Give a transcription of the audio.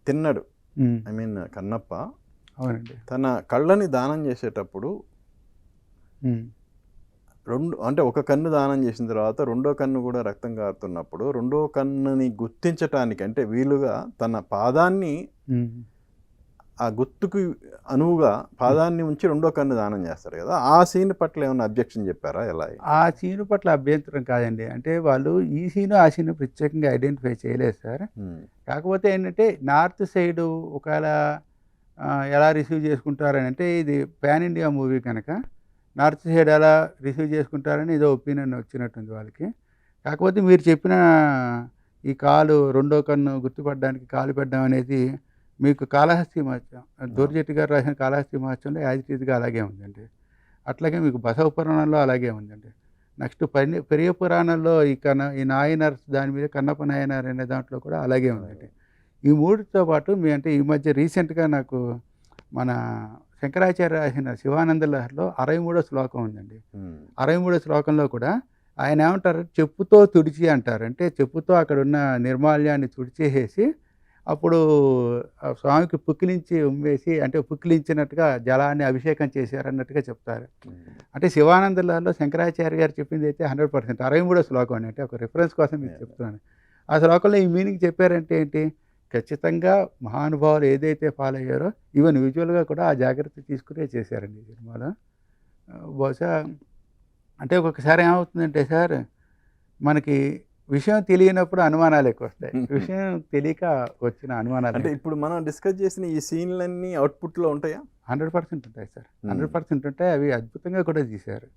Tinnadu. Um, I mean Kannappa అవునండి. తన కళ్ళని దానం చేసేటప్పుడు ఉమ్, అంటే ఒక కన్ను దానం చేసిన తర్వాత రెండో కన్ను కూడా రక్తం కారుతున్నప్పుడు రెండో కన్నుని గుర్తించటానికి అంటే వీలుగా తన పాదాన్ని ఉమ్. ఆ గుర్తుకు అనువుగా పాదాన్ని ఉంచి రెండో కన్ను దానం చేస్తారు కదా, ఆ సీన్ పట్ల ఏమైనా అబ్జెక్షన్ చెప్పారా? ఎలా? ఆ సీను పట్ల అభ్యంతరం కాదండి. అంటే వాళ్ళు ఈ సీను ఆ సీను ప్రత్యేకంగా ఐడెంటిఫై చేయలేదు సార్. కాకపోతే ఏంటంటే నార్త్ సైడు ఒకవేళ ఎలా రిసీవ్ చేసుకుంటారని, అంటే ఇది పాన్ ఇండియా మూవీ కనుక నార్త్ సైడ్ ఎలా రిసీవ్ చేసుకుంటారని ఏదో ఒపీనియన్ వచ్చినట్టుంది వాళ్ళకి. కాకపోతే మీరు చెప్పిన ఈ కాలు రెండో కన్ను గుర్తుపడడానికి కాలు పెట్టడం అనేది మీకు కాళహస్తి మహత్యం, దూర్జెట్టి గారు రాసిన కాళహస్తి మహత్యంలో యాజ్ ఇట్ ఈజ్గా అలాగే ఉందండి. అట్లాగే మీకు బసవ పురాణంలో అలాగే ఉందండి. నెక్స్ట్ పెరియ పురాణంలో ఈ నాయనర్ దాని మీద కన్నప్ప నాయనార్ అనే దాంట్లో కూడా అలాగే ఉందండి. ఈ మూడితో పాటు మీ అంటే ఈ మధ్య రీసెంట్గా నాకు మన శంకరాచార్య రాసిన శివానంద లహరిలో 63వ శ్లోకం ఉందండి. 63వ శ్లోకంలో కూడా ఆయన ఏమంటారు, చెప్పుతో తుడిచి అంటారు. అంటే చెప్పుతో అక్కడ ఉన్న నిర్మాల్యాన్ని తుడిచేసేసి అప్పుడు ఆ స్వామికి పుక్కిలించి ఉమ్మేసి, అంటే పుక్కిలించినట్టుగా జలాన్ని అభిషేకం చేశారన్నట్టుగా చెప్తారు. అంటే శివానంద లహరిలో శంకరాచార్య గారు చెప్పింది అయితే 100% 63వ శ్లోకం అండి. అంటే ఒక రిఫరెన్స్ కోసం మీకు చెప్తున్నాను. ఆ శ్లోకంలో ఈ మీనింగ్ చెప్పారంటే ఏంటి, ఖచ్చితంగా మహానుభావులు ఏదైతే ఫాలో అయ్యారో ఈవెన్ విజువల్గా కూడా ఆ జాగ్రత్త తీసుకునే చేశారండి ఈ సినిమాలో. బహుశా అంటే ఒక్కొక్కసారి ఏమవుతుందంటే సార్, మనకి విషయం తెలియనప్పుడు అనుమానాలు ఎక్కువ వస్తాయి. విషయం తెలియక వచ్చిన అనుమానాలు అంటే ఇప్పుడు మనం డిస్కస్ చేసిన ఈ సీన్లన్నీ అవుట్పుట్లో ఉంటాయా? 100% ఉంటాయి సార్. 100% ఉంటాయి. అవి అద్భుతంగా కూడా తీశారు.